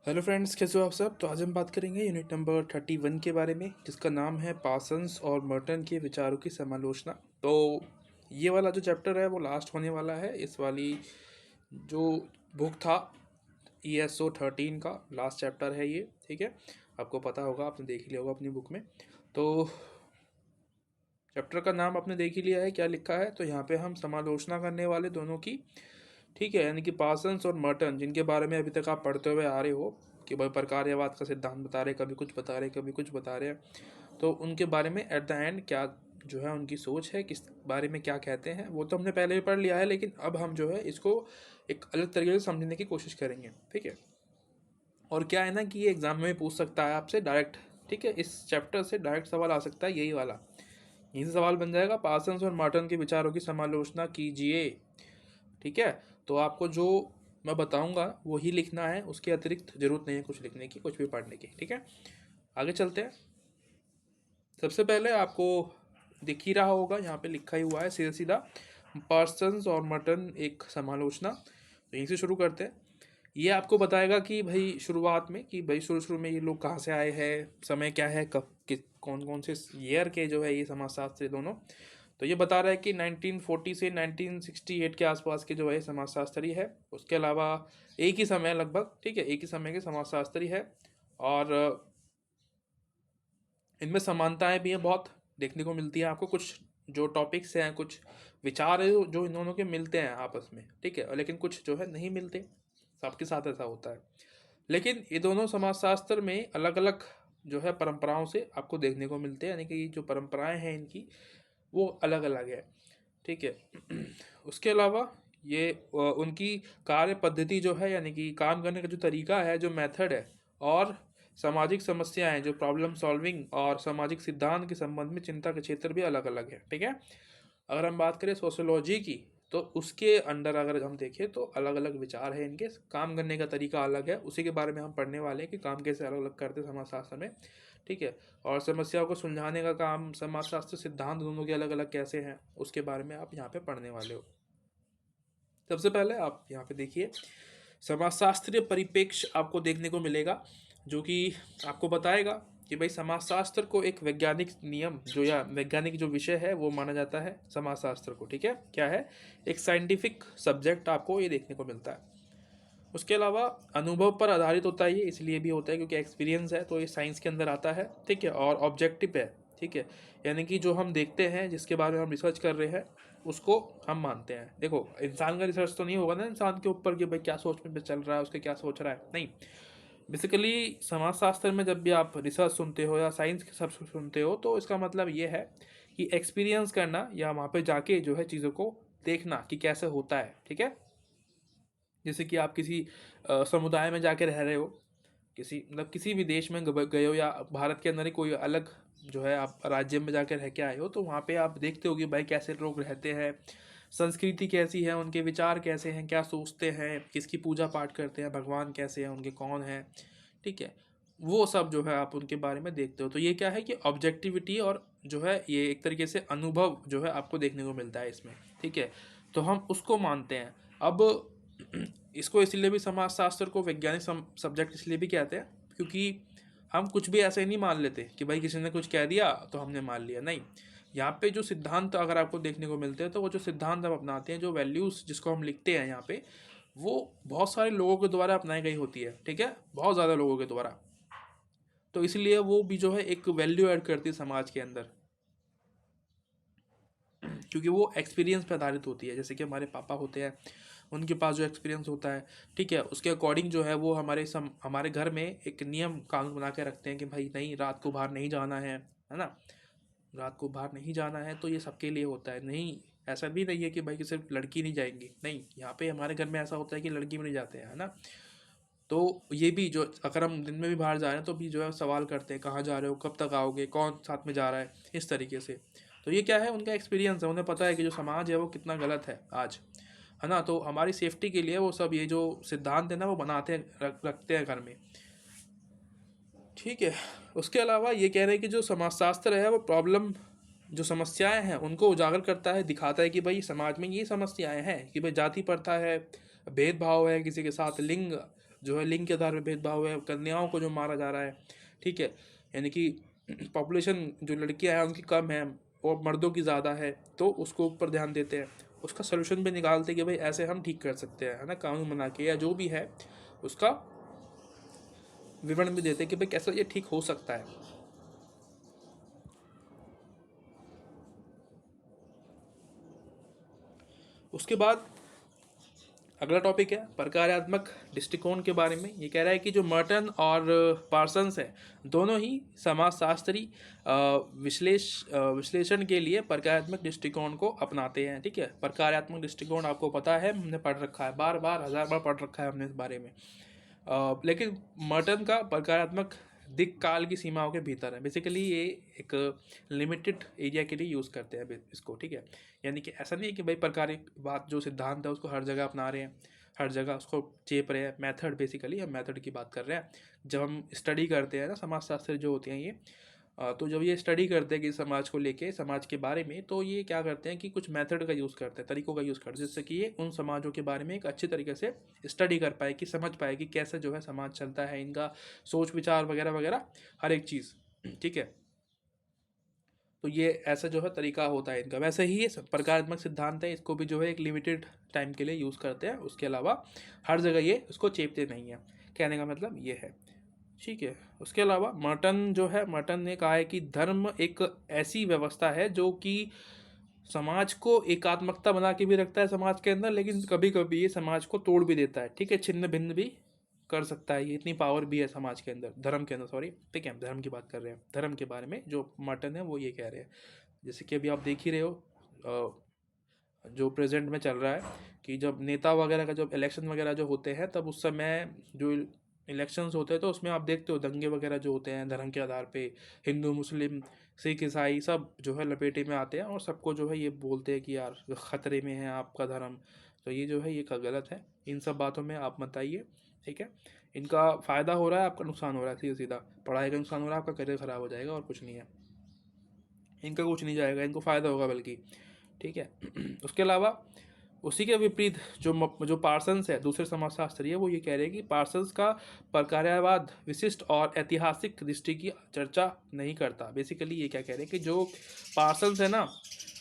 Hello friends, कैसे हो आप सब। तो आज हम बात करेंगे यूनिट नंबर 31 के बारे में, जिसका नाम है पार्सन्स और मर्टन के विचारों की समालोचना। तो ये वाला जो चैप्टर है वो लास्ट होने वाला है। इस वाली जो बुक था ESO 13 का लास्ट चैप्टर है ये, ठीक है। आपको पता होगा, आपने देख ही लिया होगा अपनी बुक में। तो चैप्टर का नाम आपने देख ही लिया है, क्या लिखा है। तो यहाँ पे हम समालोचना करने वाले दोनों की, ठीक है। यानी कि पार्सन्स और मर्टन, जिनके बारे में अभी तक आप पढ़ते हुए आ रहे हो कि भाई प्रकार्यवाद का सिद्धांत बता रहे, कभी कुछ बता रहे, कभी कुछ बता रहे हैं। तो उनके बारे में एट द एंड क्या जो है उनकी सोच है, किस बारे में क्या कहते हैं, वो तो हमने पहले ही पढ़ लिया है। लेकिन अब हम जो है इसको एक अलग तरीके से समझने की कोशिश करेंगे, ठीक है। और क्या है ना कि ये एग्जाम में पूछ सकता है आपसे डायरेक्ट, ठीक है। इस चैप्टर से डायरेक्ट सवाल आ सकता है, यही वाला। यही से सवाल बन जाएगा, पार्सन्स और मर्टन के विचारों की समालोचना कीजिए, ठीक है। तो आपको जो मैं बताऊंगा वही लिखना है, उसके अतिरिक्त जरूरत नहीं है कुछ लिखने की, कुछ भी पढ़ने की, ठीक है। आगे चलते हैं। सबसे पहले आपको दिख ही रहा होगा, यहाँ पे लिखा ही हुआ है सीधा सीधा, पार्सन्स और मर्टन एक समालोचना। तो यहीं से शुरू करते हैं। ये आपको बताएगा कि भाई शुरुआत में, कि भाई शुरू शुरू में ये लोग कहाँ से आए हैं, समय क्या है, कब कौन कौन से ईयर के जो है ये समाजशास्त्री दोनों। तो ये बता रहा है कि 1940 से 1968 के आसपास के जो है समाजशास्त्री है। उसके अलावा एक ही समय लगभग, ठीक है, एक ही समय के समाजशास्त्री है। और इनमें समानताएं भी हैं, बहुत देखने को मिलती है आपको। कुछ जो टॉपिक्स हैं, कुछ विचार है जो इन दोनों के मिलते हैं आपस में, ठीक है। लेकिन कुछ जो है नहीं मिलते, सबके साथ ऐसा होता है। लेकिन ये दोनों समाजशास्त्र में अलग अलग जो है परंपराओं से आपको देखने को मिलते हैं, यानी कि जो परंपराएं हैं इनकी वो अलग अलग है, ठीक है। उसके अलावा ये उनकी कार्य पद्धति जो है, यानी कि काम करने का जो तरीका है, जो मेथड है, और सामाजिक समस्याएं, जो प्रॉब्लम सॉल्विंग और सामाजिक सिद्धांत के संबंध में चिंता के क्षेत्र भी अलग अलग है, ठीक है। अगर हम बात करें सोशियोलॉजी की, तो उसके अंडर अगर हम देखें तो अलग अलग विचार है इनके, काम करने का तरीका अलग है। उसी के बारे में हम पढ़ने वाले हैं कि काम कैसे अलग अलग करते हैं समाजशास्त्र में, ठीक है। और समस्याओं को सुलझाने का काम, समाजशास्त्र सिद्धांत दोनों के अलग अलग कैसे हैं, उसके बारे में आप यहाँ पे पढ़ने वाले हो। सबसे पहले आप यहाँ पे देखिए, समाजशास्त्रीय परिप्रेक्ष्य आपको देखने को मिलेगा, जो कि आपको बताएगा कि भाई समाजशास्त्र को एक वैज्ञानिक नियम जो, या वैज्ञानिक जो विषय है वो माना जाता है समाजशास्त्र को, ठीक है। क्या है, एक साइंटिफिक सब्जेक्ट आपको ये देखने को मिलता है। उसके अलावा अनुभव पर आधारित होता है, ये इसलिए भी होता है क्योंकि एक्सपीरियंस है, तो ये साइंस के अंदर आता है, ठीक है। और ऑब्जेक्टिव है, ठीक है। यानी कि जो हम देखते हैं, जिसके बारे में हम रिसर्च कर रहे हैं, उसको हम मानते हैं। देखो, इंसान का रिसर्च तो नहीं होगा ना इंसान के ऊपर कि भाई क्या सोच में चल रहा है, उसके क्या सोच रहा है, नहीं। बेसिकली समाजशास्त्र में जब भी आप रिसर्च सुनते हो या साइंस के सब सुनते हो, तो इसका मतलब ये है कि एक्सपीरियंस करना, या वहाँ पे जाके जो है चीज़ों को देखना कि कैसे होता है, ठीक है। जैसे कि आप किसी समुदाय में जाके रह रहे हो, किसी मतलब किसी भी देश में गए हो, या भारत के अंदर ही कोई अलग जो है आप राज्य में जाकर रह के आए हो, तो वहाँ पे आप देखते हो कि भाई कैसे लोग रहते हैं, संस्कृति कैसी है, उनके विचार कैसे हैं, क्या सोचते हैं, किसकी पूजा पाठ करते हैं, भगवान कैसे हैं, उनके कौन हैं, ठीक है। वो सब जो है आप उनके बारे में देखते हो। तो ये क्या है कि ऑब्जेक्टिविटी, और जो है ये एक तरीके से अनुभव जो है आपको देखने को मिलता है इसमें, ठीक है। तो हम उसको मानते हैं। अब इसको इसलिए भी, समाजशास्त्र को वैज्ञानिक सब्जेक्ट इसलिए भी कहते हैं क्योंकि हम कुछ भी ऐसे नहीं मान लेते कि भाई किसी ने कुछ कह दिया तो हमने मान लिया, नहीं। यहाँ पे जो सिद्धांत अगर आपको देखने को मिलते हैं, तो वो जो सिद्धांत हम अपनाते हैं, जो वैल्यूज़ जिसको हम लिखते हैं यहाँ पे, वो बहुत सारे लोगों के द्वारा अपनाई गई होती है, ठीक है, बहुत ज़्यादा लोगों के द्वारा। तो इसलिए वो भी जो है एक वैल्यू ऐड करती है समाज के अंदर, क्योंकि वो एक्सपीरियंस पे आधारित होती है। जैसे कि हमारे पापा होते हैं, उनके पास जो एक्सपीरियंस होता है, ठीक है, उसके अकॉर्डिंग जो है वो हमारे घर में एक नियम कानून बना के रखते हैं कि भाई नहीं, रात को बाहर नहीं जाना है ना। रात को बाहर नहीं जाना है, तो ये सबके लिए होता है। नहीं, ऐसा भी नहीं है कि भाई कि सिर्फ लड़की नहीं जाएंगी, नहीं। यहाँ पे हमारे घर में ऐसा होता है कि लड़की भी नहीं जाते हैं, है ना। तो ये भी जो, अगर हम दिन में भी बाहर जा रहे हैं तो भी जो है सवाल करते हैं, कहाँ जा रहे हो, कब तक आओगे, कौन साथ में जा रहा है, इस तरीके से। तो ये क्या है, उनका एक्सपीरियंस है, उन्हें पता है कि जो समाज है वो कितना गलत है आज, है ना। तो हमारी सेफ्टी के लिए वो सब ये जो सिद्धांत है ना, वो बनाते हैं, रखते हैं घर में, ठीक है। उसके अलावा ये कह रहे हैं कि जो समाजशास्त्र है वो प्रॉब्लम, जो समस्याएं हैं उनको उजागर करता है, दिखाता है कि भाई समाज में ये समस्याएं हैं कि भाई जाति प्रथा है, भेदभाव है, किसी के साथ लिंग जो है लिंग के आधार पर भेदभाव है, कन्याओं को जो मारा जा रहा है, ठीक है, यानी कि पॉपुलेशन जो लड़कियां हैं उनकी कम है और मर्दों की ज़्यादा है, तो उसको ऊपर ध्यान देते हैं, उसका सोल्यूशन भी निकालते हैं कि भाई ऐसे हम ठीक कर सकते हैं, है ना, कानून बना के, या जो भी है उसका विवरण भी देते हैं कि भाई कैसे ये ठीक हो सकता है। उसके बाद अगला टॉपिक है प्रकार्यात्मक दृष्टिकोण के बारे में। ये कह रहा है कि जो मर्टन और पार्सन्स है दोनों ही समाजशास्त्री विश्लेषण के लिए प्रकार्यात्मक दृष्टिकोण को अपनाते हैं, ठीक है। प्रकार्यात्मक दृष्टिकोण आपको पता है, हमने पढ़ रखा है, बार बार 1000 बार पढ़ रखा है हमने इस बारे में। लेकिन मर्टन का प्रकारात्मक दिक् काल की सीमाओं के भीतर है। बेसिकली ये एक लिमिटेड एरिया के लिए यूज़ करते हैं इसको, ठीक है। यानी कि ऐसा नहीं है कि भाई प्रकारिक बात जो सिद्धांत है उसको हर जगह अपना रहे हैं, हर जगह उसको चेप रहे हैं। मेथड, बेसिकली हम मेथड की बात कर रहे हैं। जब हम स्टडी करते हैं ना, समाजशास्त्र जो होते हैं ये, तो जब ये स्टडी करते हैं कि समाज को लेके, समाज के बारे में, तो ये क्या करते हैं कि कुछ मेथड का यूज़ करते हैं, तरीकों का यूज़ करते हैं, जिससे कि ये उन समाजों के बारे में एक अच्छे तरीके से स्टडी कर पाए, कि समझ पाए कि कैसे जो है समाज चलता है, इनका सोच विचार वगैरह वगैरह हर एक चीज़, ठीक है। तो ये ऐसा जो है तरीका होता है इनका। वैसे ही ये प्रकारात्मक सिद्धांत है, इसको भी जो है एक लिमिटेड टाइम के लिए यूज़ करते हैं, उसके अलावा हर जगह ये उसको चेपते नहीं है। कहने का मतलब ये है, ठीक है। उसके अलावा मर्टन जो है, मर्टन ने कहा है कि धर्म एक ऐसी व्यवस्था है जो कि समाज को एकात्मकता बना के भी रखता है समाज के अंदर, लेकिन कभी कभी ये समाज को तोड़ भी देता है, ठीक है, छिन्न भिन्न भी कर सकता है। ये इतनी पावर भी है समाज के अंदर, धर्म के अंदर, सॉरी, ठीक है, धर्म की बात कर रहे हैं। धर्म के बारे में जो मर्टन है वो ये कह रहे हैं, जैसे कि अभी आप देख ही रहे हो जो प्रेजेंट में चल रहा है, कि जब नेता वगैरह का जब इलेक्शन वगैरह जो होते हैं, तब उस समय जो इलेक्शंस होते हैं तो उसमें आप देखते हो दंगे वगैरह जो होते हैं धर्म के आधार पे, हिंदू मुस्लिम सिख ईसाई सब जो है लपेटे में आते हैं, और सबको जो है ये बोलते हैं कि यार ख़तरे में है आपका धर्म। तो ये जो है ये गलत है, इन सब बातों में आप मत आइए, ठीक है। इनका फ़ायदा हो रहा है, आपका नुकसान हो रहा है, सीधा सीधा पढ़ाई का नुकसान हो रहा है, आपका करियर ख़राब हो जाएगा, और कुछ नहीं है। इनका कुछ नहीं जाएगा, इनको फ़ायदा होगा बल्कि, ठीक है। उसके अलावा उसी के विपरीत जो पार्सन्स है, दूसरे समाजशास्त्री है, वो ये कह रहे हैं कि पार्सन्स का प्रकार्यवाद विशिष्ट और ऐतिहासिक दृष्टि की चर्चा नहीं करता। बेसिकली ये क्या कह रहे हैं कि जो पार्सन्स है ना,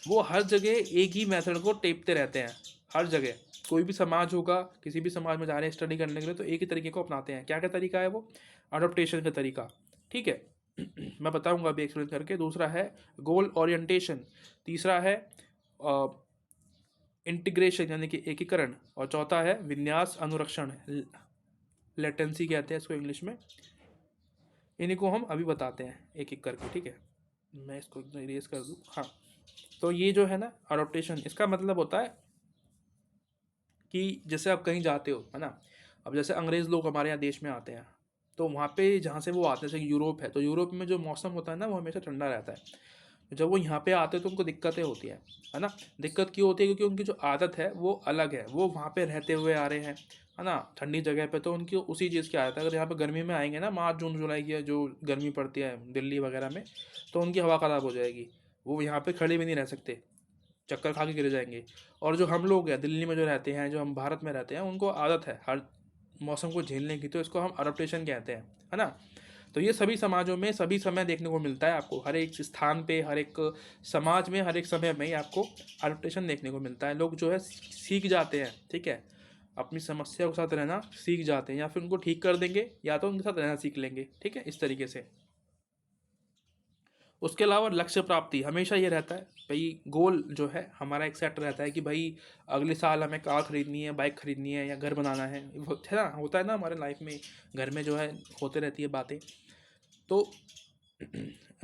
वो हर जगह एक ही मेथड को टेपते रहते हैं, हर जगह। कोई भी समाज होगा, किसी भी समाज में जा रहे हैं स्टडी करने के लिए, तो एक ही तरीके को अपनाते हैं। क्या क्या तरीका है वो? अडोप्टेशन का तरीका, ठीक है। मैं बताऊंगा अभी एक्सप्लेन करके। दूसरा है गोल ओरिएंटेशन, तीसरा है इंटीग्रेशन यानी कि एकीकरण, और चौथा है विन्यास अनुरक्षण, लेटेंसी कहते हैं इसको इंग्लिश में। इन्हीं को हम अभी बताते हैं एक एक करके, ठीक है। मैं इसको एकदम इरेज कर दूँ, हाँ। तो ये जो है ना अडोप्टेशन, इसका मतलब होता है कि जैसे आप कहीं जाते हो, है ना, अब जैसे अंग्रेज़ लोग हमारे यहाँ देश में आते हैं, तो वहाँ पे जहाँ से वो आते हैं, जैसे यूरोप है, तो यूरोप में जो मौसम होता है ना वो हमेशा ठंडा रहता है। जब वो यहाँ पे आते हैं तो उनको दिक्कतें होती हैं, है ना। दिक्कत क्यों होती है? क्योंकि उनकी जो आदत है वो अलग है, वो वहाँ पे रहते हुए आ रहे हैं, है ना, ठंडी जगह पे, तो उनकी उसी चीज़ की आदत है। अगर यहाँ पे गर्मी में आएंगे ना, मार्च जून जुलाई की जो गर्मी पड़ती है दिल्ली वगैरह में, तो उनकी हवा ख़राब हो जाएगी, वो यहाँ पे खड़े भी नहीं रह सकते, चक्कर खा के गिर जाएंगे। और जो हम लोग हैं दिल्ली में जो रहते हैं, जो हम भारत में रहते हैं, उनको आदत है हर मौसम को झेलने की, तो इसको हम अडोप्टेशन कहते हैं, है ना। तो ये सभी समाजों में सभी समय देखने को मिलता है आपको, हर एक स्थान पे, हर एक समाज में, हर एक समय में ही आपको अडोप्टेशन देखने को मिलता है। लोग जो है सीख जाते हैं, ठीक है, अपनी समस्या के साथ रहना सीख जाते हैं, या फिर उनको ठीक कर देंगे, या तो उनके साथ रहना सीख लेंगे, ठीक है, इस तरीके से। उसके अलावा लक्ष्य प्राप्ति हमेशा ये रहता है भाई, गोल जो है हमारा एक सेट रहता है कि भाई अगले साल हमें कार खरीदनी है, बाइक खरीदनी है, या घर बनाना है ना, होता है ना हमारे लाइफ में, घर में जो है होते रहती है बातें। तो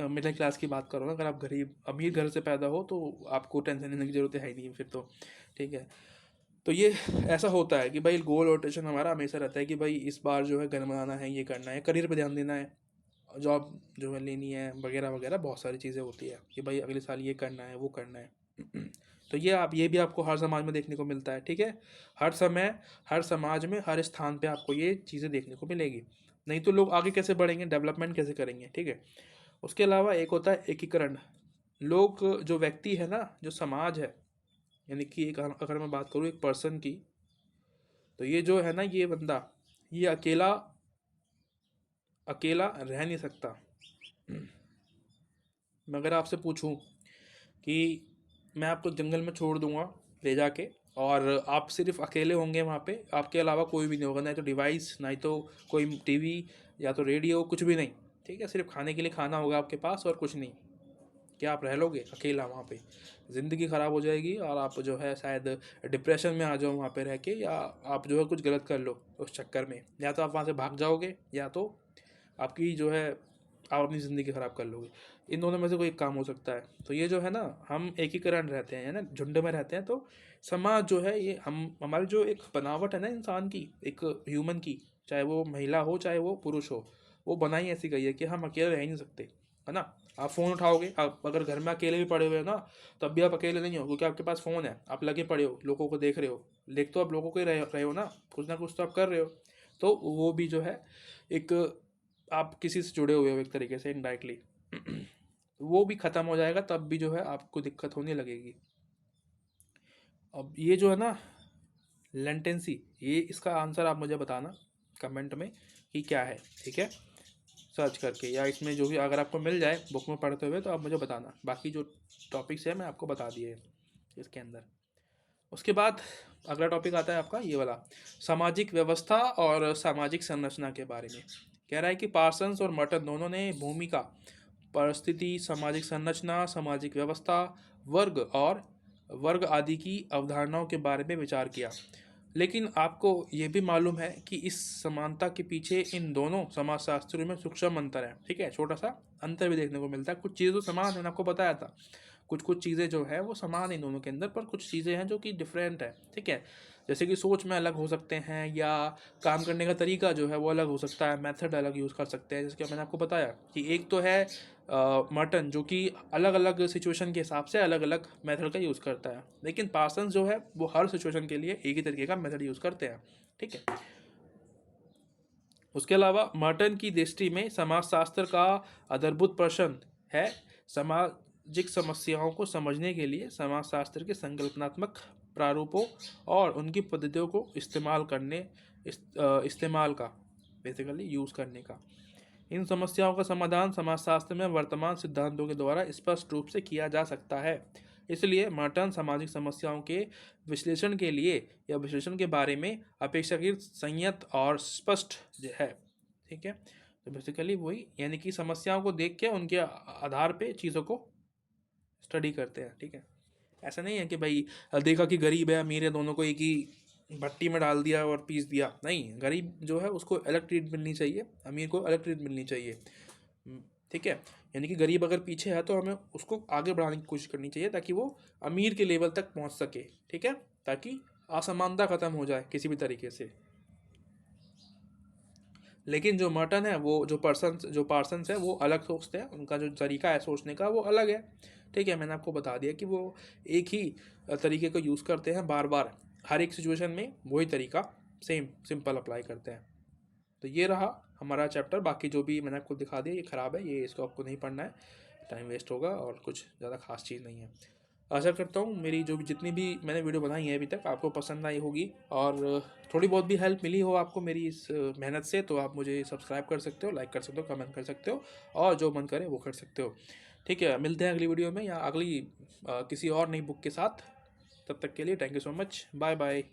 मिडिल क्लास की बात करो ना, अगर आप गरीब अमीर घर से पैदा हो तो आपको टेंशन लेने की ज़रूरत है ही नहीं फिर तो, ठीक है। तो ये ऐसा होता है कि भाई गोल रोटेशन हमारा हमेशा रहता है कि भाई इस बार जो है घर बनाना है, ये करना है, करियर पे ध्यान देना है, जॉब जो है लेनी है, वगैरह वगैरह बहुत सारी चीज़ें होती है कि भाई अगले साल ये करना है, वो करना है। तो ये भी आपको हर समाज में देखने को मिलता है, ठीक है। हर समय, हर समाज में, हर स्थान पे आपको ये चीज़ें देखने को मिलेगी, नहीं तो लोग आगे कैसे बढ़ेंगे, डेवलपमेंट कैसे करेंगे, ठीक है। उसके अलावा एक होता है एकीकरण। लोग, जो व्यक्ति है ना, जो समाज है, यानी कि एक, अगर मैं बात करूँ एक पर्सन की, तो ये जो है ना, ये बंदा, ये अकेला अकेला रह नहीं सकता। मैं अगर आपसे पूछूं कि मैं आपको जंगल में छोड़ दूंगा ले जाके, और आप सिर्फ अकेले होंगे वहाँ पे, आपके अलावा कोई भी नहीं होगा, ना तो डिवाइस, ना ही तो कोई टीवी या तो रेडियो, कुछ भी नहीं, ठीक है, सिर्फ खाने के लिए खाना होगा आपके पास और कुछ नहीं, क्या आप रह लोगे अकेला वहाँ पे? ज़िंदगी ख़राब हो जाएगी और आप जो है शायद डिप्रेशन में आ जाओ वहाँ पे रह के, या आप जो है कुछ गलत कर लो उस चक्कर में, या तो आप वहाँ से भाग जाओगे, या तो आपकी जो है आप अपनी ज़िंदगी ख़राब कर लोगे। इन दोनों में से कोई एक काम हो सकता है। तो ये जो है ना, हम एकीकरण रहते हैं, है ना, झुंड में रहते हैं, तो समाज जो है ये हम हमारी जो एक बनावट है ना इंसान की, एक ह्यूमन की, चाहे वो महिला हो चाहे वो पुरुष हो, वो बनाई ऐसी गई है कि हम अकेले रह ही नहीं सकते, है ना। आप फ़ोन उठाओगे, आप अगर घर में अकेले भी पड़े हुए हो ना, तब भी आप अकेले नहीं हो, क्योंकि आपके पास फ़ोन है, आप लगे पड़े हो, लोगों को देख रहे हो, देख तो आप लोगों को ही रहे हो ना कुछ तो आप कर रहे हो। तो वो भी जो है एक, आप किसी से जुड़े हुए हो एक तरीके से इनडायरेक्टली। वो भी ख़त्म हो जाएगा, तब भी जो है आपको दिक्कत होने लगेगी। अब ये जो है ना लेंटेंसी, ये इसका आंसर आप मुझे बताना कमेंट में कि क्या है, ठीक है, सर्च करके, या इसमें जो भी अगर आपको मिल जाए बुक में पढ़ते हुए तो आप मुझे बताना। बाकी जो टॉपिक्स है मैं आपको बता दिए इसके अंदर। उसके बाद अगला टॉपिक आता है आपका ये वाला, सामाजिक व्यवस्था और सामाजिक संरचना के बारे में। कह रहा है कि पार्सन्स और मर्टन दोनों ने भूमिका, परिस्थिति, सामाजिक संरचना, सामाजिक व्यवस्था, वर्ग और वर्ग आदि की अवधारणाओं के बारे में विचार किया। लेकिन आपको ये भी मालूम है कि इस समानता के पीछे इन दोनों समाजशास्त्रियों में सूक्ष्म अंतर है, ठीक है, छोटा सा अंतर भी देखने को मिलता है। कुछ चीज़ें तो समान है, मैंने आपको बताया था, कुछ कुछ चीज़ें जो है वो समान है इन दोनों के अंदर, पर कुछ चीज़ें हैं जो कि डिफरेंट है, ठीक है। जैसे कि सोच में अलग हो सकते हैं, या काम करने का तरीका जो है वो अलग हो सकता है, मेथड अलग यूज़ कर सकते हैं। जैसे कि मैंने आपको बताया कि एक तो है मर्टन, जो कि अलग अलग सिचुएशन के हिसाब से अलग अलग मेथड का यूज़ करता है, लेकिन पार्सन्स जो है वो हर सिचुएशन के लिए एक ही तरीके का मेथड यूज़ करते हैं, ठीक है। उसके अलावा मर्टन की दृष्टि में समाजशास्त्र का आधारभूत प्रश्न है, सामाजिक समस्याओं को समझने के लिए समाजशास्त्र के संकल्पनात्मक प्रारूपों और उनकी पद्धतियों को इस्तेमाल का, बेसिकली यूज़ करने का। इन समस्याओं का समाधान समाजशास्त्र में वर्तमान सिद्धांतों के द्वारा स्पष्ट रूप से किया जा सकता है। इसलिए मर्टन सामाजिक समस्याओं के विश्लेषण के लिए या विश्लेषण के बारे में अपेक्षाकृत संयत और स्पष्ट है, ठीक है। तो बेसिकली वही, यानी कि समस्याओं को देख के उनके आधार पे चीज़ों को स्टडी करते हैं, ठीक है। ऐसा नहीं है कि भाई देखा कि गरीब है अमीर है दोनों को एक ही भट्टी में डाल दिया और पीस दिया, नहीं, गरीब जो है उसको अलग ट्रीट मिलनी चाहिए, अमीर को अलग ट्रीट मिलनी चाहिए, ठीक है। यानी कि गरीब अगर पीछे है तो हमें उसको आगे बढ़ाने की कोशिश करनी चाहिए, ताकि वो अमीर के लेवल तक पहुंच सके, ठीक है, ताकि असमानता ख़त्म हो जाए किसी भी तरीके से। लेकिन जो मर्टन है, वो जो पार्सन्स है वो अलग सोचते हैं, उनका जो तरीका है सोचने का वो अलग है, ठीक है। मैंने आपको बता दिया कि वो एक ही तरीके को यूज़ करते हैं बार बार, हर एक सिचुएशन में वही तरीका सिंपल अप्लाई करते हैं। तो ये रहा हमारा चैप्टर। बाकी जो भी मैंने आपको दिखा दिया ये ख़राब है, ये इसको आपको नहीं पढ़ना है, टाइम वेस्ट होगा और कुछ ज़्यादा खास चीज़ नहीं है। आशा करता हूँ मेरी जो भी जितनी भी मैंने वीडियो बनाई है अभी तक आपको पसंद आई होगी, और थोड़ी बहुत भी हेल्प मिली हो आपको मेरी इस मेहनत से, तो आप मुझे सब्सक्राइब कर सकते हो, लाइक कर सकते हो, कमेंट कर सकते हो, और जो मन करे वो कर सकते हो, ठीक है। मिलते हैं अगली वीडियो में या अगली किसी और नई बुक के साथ। तब तक के लिए thank you so much, bye bye.